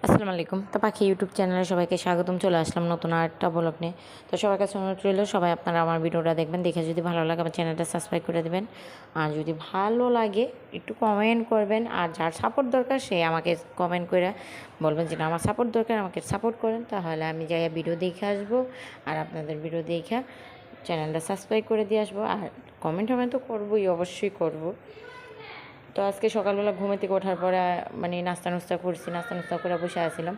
আসসালামু আলাইকুম। তো পাখি ইউটিউব চ্যানেলে সবাইকে স্বাগতম। চলে আসলাম নতুন আরেকটা ব্লগ নিয়ে। তো সবার কাছে অনুরোধ রইল, সবাই আপনারা আমার ভিডিওটা দেখবেন, দেখে যদি ভালো লাগে আমার চ্যানেলটা সাবস্ক্রাইব করে দেবেন। আর যদি ভালো লাগে একটু কমেন্ট করবেন, আর যার সাপোর্ট দরকার সে আমাকে কমেন্ট করে বলবেন যে না আমার সাপোর্ট দরকার, আমাকে সাপোর্ট করেন, তাহলে আমি যাই ভিডিও দেখে আসবো আর আপনাদের ভিডিও দেখে চ্যানেলটা সাবস্ক্রাইব করে দিয়ে আসবো। আর কমেন্ট তো করবোই, অবশ্যই করব। তো আজকে সকালবেলা ঘুমে থেকে ওঠার পরে মানে নাস্তা করছি, নাস্তা করে বসে আসছিলাম।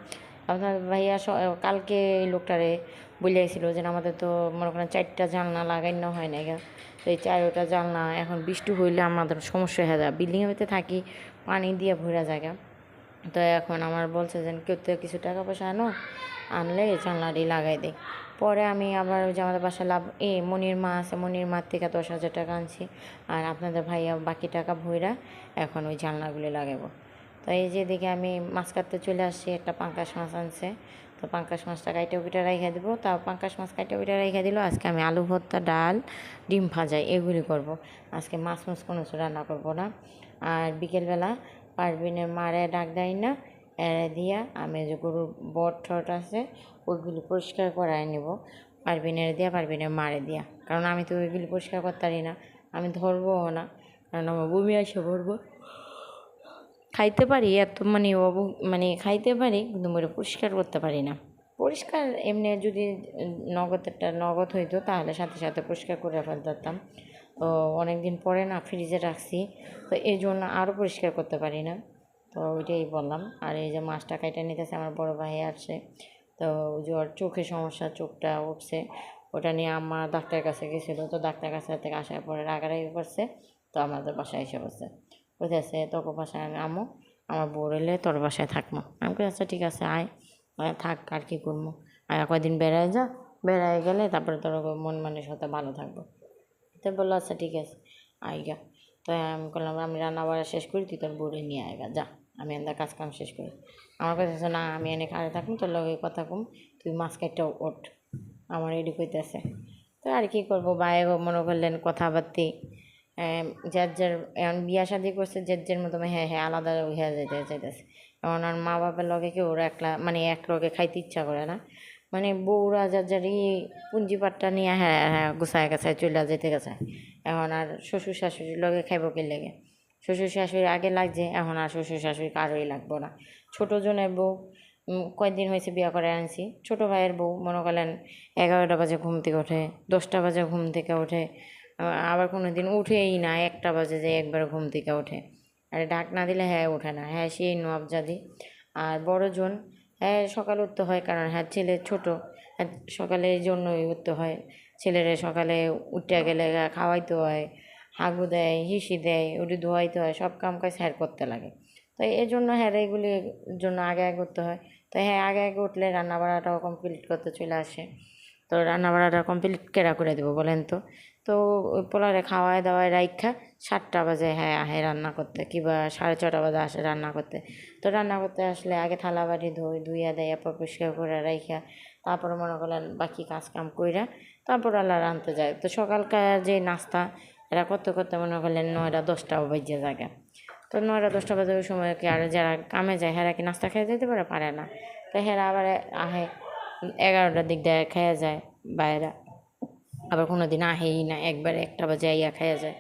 আপনার ভাইয়া কালকে এই লোকটারে বলিয়াছিল যে আমাদের তো মনে করেন 4টা জানলা লাগাইনো হয় না গা। তো এই 4টা জানলা এখন বৃষ্টি হইলে আমাদের সমস্যা হয়ে যায়, বিল্ডিংয়ের ভিতরে থাকি, পানি দিয়ে ভরা জায়গা। তো এখন আমার বলছে যে কেউ তো কিছু টাকা পয়সা আনলে জানলাটি লাগাই দেয়। পরে আমি আবার ওই যে আমাদের বাসায় মনির মা আছে, মনির মার থেকে 10,000 টাকা আনছি, আর আপনাদের ভাইয়া বাকি টাকা ভইরা এখন ওই জানলাগুলি লাগাবো। তো এই যে দেখে আমি মাছ কাটতে চলে আসছি, একটা পাঙ্কাশ মাছ আনছে। তো পাঙ্কাশ মাছটা কাইটে উইটা রেখে দেবো, তাও পাঙ্কাশ মাছ কাইটে উইটা রেখে দিল। আজকে আমি আলু ভর্তা, ডাল, ডিম ভাজা এগুলি করব। আজকে মাছ কোনো কিছু রান্না করব না। আর বিকেলবেলা পারবিনের মারে ডাক দেয় না, এড়ে দিয়া আমি যে গরুর বট ঠট আছে ওইগুলি পরিষ্কার করাই নেব, পারবিনের দিয়া, পারবিনের মারে দিয়া। কারণ আমি তো ওইগুলি পরিষ্কার করতে পারি না, আমি ধরবোও না, কারণ আমার বমি এসে ভরবো। খাইতে পারি এত মানে খাইতে পারি, কিন্তু ওটা পরিষ্কার করতে পারি না। পরিষ্কার এমনি যদি নগদ হইতো তাহলে সাথে সাথে পরিষ্কার করে ফেলতাম। তো অনেক দিন পরে না ফ্রিজে রাখছি, তো এই জন্য আরও পরিষ্কার করতে পারি না। তো ওইটাই বললাম। আর এই যে মাছটা কাইটা নিতেছে আমার বড় ভাই আসছে। তো যে ওর চোখে সমস্যা, চোখটা উঠছে, ওটা নিয়ে আমার ডাক্তারের কাছে গেছিলো। তো ডাক্তারের কাছে থেকে আসার পরে রাগারাগি করছে, তো আমাদের বাসায় এসে বসে কইতেছে তোকে বাসায় আমি আমো, আমার বউ এলে তোর বাসায় থাকবো। আমি কই আচ্ছা ঠিক আছে আয়, থাক আর কি করবো, আর কয়দিন বেড়ায় যা, বেড়ায় গেলে তারপরে তোর মন সাথে ভালো থাকবো। তো বললো আচ্ছা ঠিক আছে আইগা। তো আমি করলাম আমি রান্না বাড়া শেষ করি, তুই তোর বউরে নিয়ে আইগা যা, আমি এদের কাজ কাম শেষ করি। আমার কথা না আমি এনে খাড়ে থাকুন, তোর লগে কথা কম, তুই মাছ কাটটা ওঠ, আমার এডি কইতেছে। তো আর কি করবো, বাইরে মনে করলেন কথাবার্তি যার যার এখন বিয়া শাদি করছে, যার মতো হ্যাঁ হ্যাঁ আলাদা হয়ে যাইতেছে। এখন আর মা বাবার লগে কেউ ওরা মানে এক লগে খাইতে ইচ্ছা করে না, মানে বউরা যার যারই পুঞ্জিপাটটা নিয়ে হ্যাঁ হ্যাঁ গুছায় গাছায় চলে যেতে গেছে। এখন আর শ্বশুর শাশুড়ির লগে খাইব কে লেগে, শ্বশুর শাশুড়ি আগে লাগছে, এখন আর শ্বশুর শাশুড়ি কারোই লাগবো না। ছোটো জনের বউ কয়েকদিন হয়েছে বিয়া করে আনছি, ছোটো ভাইয়ের বউ মনে করলেন 11টা বাজে ঘুম থেকে ওঠে, 10টা বাজে ঘুম থেকে ওঠে, আবার কোনো দিন উঠেই না, 1টা বাজে যে একবার ঘুম থেকে ওঠে। আর ডাক না দিলে হ্যাঁ ওঠে না, হ্যাঁ সেই নবজাদি। আর বড় জন হ্যাঁ সকালে উঠতে হয়, কারণ হ্যাঁ ছেলে ছোট, হ্যাঁ সকালে এই জন্যই উঠতে হয়। ছেলেরা সকালে উঠতে গেলে খাওয়াইতে হয়, হাগু দেয়, হিসি দেয়, ওটি ধোয়াইতে হয়, সব কাম কাজ হ্যাঁ করতে লাগে। তো এই জন্য হ্যাঁ এইগুলির জন্য আগে আগে উঠতে হয়। তো হ্যাঁ আগে আগে উঠলে রান্না বাড়াটাও কমপ্লিট করতে চলে আসে। তো রান্না বাড়াটা কমপ্লিট কেরা করে দেবো বলেন তো। তো ওই পোলারে খাওয়ায় দাওয়ায় রাইখা 7টা বাজে হ্যাঁ আহে রান্না করতে, কিংবা 6:30 বাজে আসে রান্না করতে। তো রান্না করতে আসলে আগে থালা বাটি ধুইয়া দেয়, এরপর পরিষ্কার করে রাইখা তারপরে মনে করলেন বাকি কাজ কাম কইরা তারপর আল্লাহ রাঁধতে যায়। তো সকালকার যে নাস্তা এরা করতে করতে মনে করলেন 9টা-10টাও বেজে জায়গা। তো 9টা-10টা বাজে ওই সময় কি আর যারা কামে যায় হেরা কি নাস্তা খেয়ে যেতে পারে না। তো হেরা আবার আহে 11টার দিক দিয়ে খেয়ে যায় বাইরা, আবার কোনো দিন আহেই না, একবারে 1টা বাজে আইয়া খাইয়া যায়।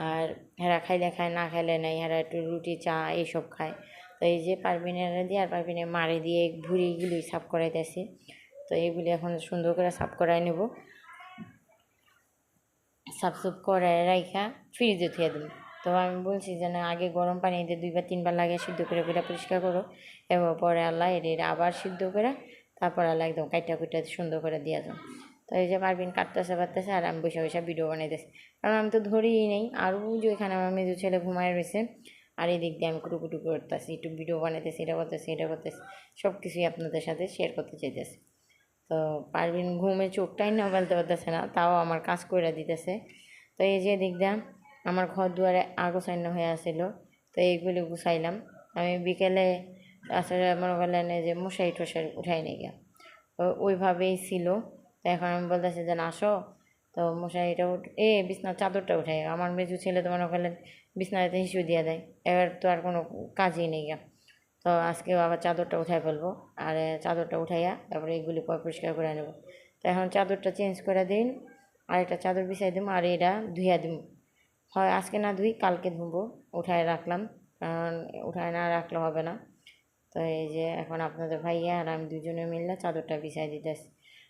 আর হেরা খাইলে খায়, না খাইলে নাই, হেরা একটু রুটি চা এইসব খায়। তো এই যে পারবিনের দিয়ে আর পারবিনের মারে দিয়ে ভুঁড়িগুলি সাফ করাইতেছি। তো এইগুলি এখন সুন্দর করে সাফ করাই নেব, সাফ সুফ করে রাইখা ফ্রিজে থুয়ে দেব। তো আমি বলছি যে না আগে গরম পানিতে 2 বা 3 বার লাগিয়ে সিদ্ধ করে পরিষ্কার করো, এবং পরে আল্লাহ এর আবার সিদ্ধ করে তারপর আল্লাহ একদম কাইটা কুইটা সুন্দর করে দিয়ে যাও। তো এই যে পারবিন কাটতেছে বাড়তেছে আর আমি বসে বসে ভিডিও বানাইতেছি, কারণ আমি তো ধরিই নেই। আর ওই যে ওইখানে আমার মেজো ছেলে ঘুমায় রয়েছে, আর এই দিক দিয়ে আমি কুটুকুটু করতেছি, একটু ভিডিও বানাইতেছি, এটা করতেছি, সব কিছুই আপনাদের সাথে শেয়ার করতে চাইতেছি। তো পারবিন ঘুমে চোখটাই না ফেলতে পারতেছে না, তাও আমার কাজ করে দিতেছে। তো এই যে দিক দিয়ে আমার ঘর দুয়ারে আগোছান্ন হয়ে আসছিল, তো এইগুলি গুছাইলাম আমি বিকেলে। আসলে মনে করলেন এই যে মশারি টশারি উঠাই নিয়ে গিয়া ওইভাবেই ছিল। তো এখন আমি বলতেছি যে না আসো, তো মশারিটা বিছনার চাদরটা উঠাই। আমার মেজু ছেলে তো মনে করলেন বিছনাতে হিসু দিয়ে দেয়, এবার তো আর কোনো কাজই নেই গা। তো আজকে আবার চাদরটা উঠাই ফেলবো, আর চাদরটা উঠাইয়া তারপরে এইগুলি পরিষ্কার করে নেব। তো এখন চাদরটা চেঞ্জ করে দিন, আরেকটা চাদর বিছাই দিব, আর এটা ধুইয়া দিব। হয় আজকে না ধুই, কালকে ধুবো। উঠায় রাখলাম, কারণ উঠায় না রাখলে হবে না। তো এই যে এখন আপনাদের ভাইয়া আর আমি দুজনে মিললে চাদরটা বিছাই দিতেছি।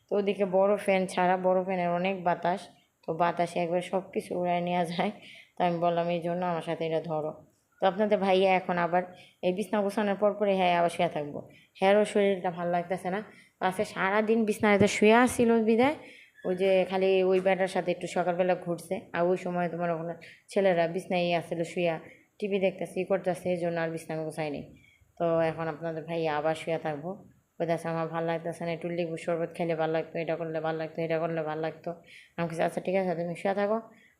তো ওদিকে বড় ফ্যান ছাড়া, বড় ফ্যানের অনেক বাতাস, তো বাতাসে একবার সব কিছু উড়ায় নেওয়া যায়। তো আমি বললাম এই জন্য আমার সাথে এটা ধরো। তো আপনাদের ভাইয়া এখন আবার এই বিছনা গোছানোর পরে হ্যাঁ আবার শুয়ে থাকবো। হ্যারও শরীরটা ভালো লাগতেছে না, আজকে সারাদিন বিছনাতে শুয়ে আসছিল বিদায়। ওই যে খালি ওই ব্যাটার সাথে একটু সকালবেলা ঘুরছে, আর ওই সময় তোমার ওখানে ছেলেরা বিছনায় আসছিল শুয়া, টিভি দেখতেছে ই করতেছে, এই জন্য আর বিছনা গোছাইনি। তো এখন আপনাদের ভাইয়া আবার শুয়ে থাকবো। বলতেছে আমার ভালো লাগতেছে না, একটু লেবু শরবত খেলে ভালো লাগতো, এটা করলে ভালো লাগতো, এটা করলে ভালো লাগতো। আমি কিছু আচ্ছা ঠিক আছে, তুমি শুয়ে থাকো,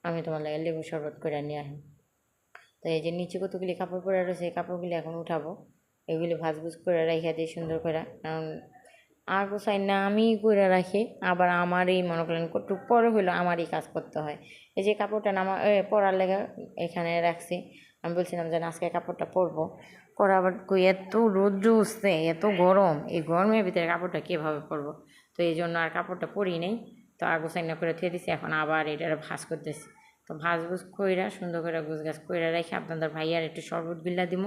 আমি তোমার লাগে লেবু শরবত করে নিয়ে আসি। তো এই যে নিচে কতগুলি কাপড় পরে রয়েছে, এই কাপড়গুলি এখন উঠাবো। এগুলি ভাজভুজ করে রেখে দিই সুন্দর করে, কারণ আর গোছাই না আমি করে রাখি, আবার আমারই মনে করেন একটু পরে হইলো আমারই কাজ করতে হয়। এই যে কাপড়টা নামা পরার লেগে এখানে রাখছি। আমি বলছিলাম যে আজকে কাপড়টা পরবো, পরে আবার কই এত রৌদ্র উঠছে, এত গরম, এই গরমের ভিতরে কাপড়টা কীভাবে পরবো। তো এই জন্য আর কাপড়টা পরি নেই। তো আর গোছাই না করে থুয়ে দিছি, এখন আবার এটার ভাজ করতেছি। তো ভাজভুজ কইরা সুন্দর করে গুছগাছ কইরা রেখে আপনাদের ভাইয়ার একটু শরবত বিল্লা দিব।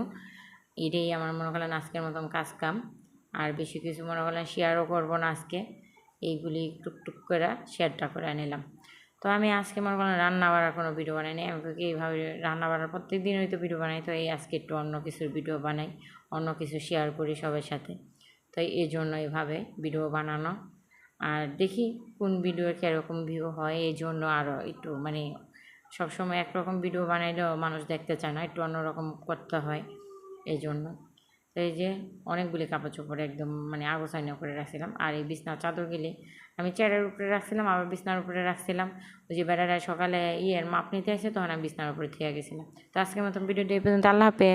এটাই আমার মনে করেন আজকের মতন কাজ কাম। আর বেশি কিছু মনে করেন শেয়ারও করবো না আজকে, এইগুলি টুকটুক করে শেয়ারটা করে নিলাম। তো আমি আজকে মনে করেন রান্না বাড়ার কোনো ভিডিও বানাইনি, আমি এইভাবে রান্না বাড়ার প্রত্যেক দিন হয়তো ভিডিও বানাই, তো এই আজকে একটু অন্য কিছুর ভিডিও বানাই, অন্য কিছু শেয়ার করি সবার সাথে। তো এই জন্য এইভাবে ভিডিও বানানো। আর দেখি কোন ভিডিও কীরকম ভিউ হয়, এই জন্য আরও একটু মানে সবসময় একরকম ভিডিও বানাইলেও মানুষ দেখতে চায় না, একটু অন্যরকম করতে হয় এই জন্য। তো এই যে অনেকগুলি কাপড় চোপড় একদম মানে আগোছাইনা করে রাখছিলাম। আর এই বিছনার চাদরগুলি আমি চেয়ারের উপরে রাখছিলাম, আবার বিছনার উপরে রাখছিলাম। ওই যে বেড়ারা সকালে মাপ নিতে আসে, তখন আমি বিছনার উপরে থেকে গেছিলাম। তো আজকের মতন ভিডিওটি এই পর্যন্ত, আল্লাহ হাফেজ।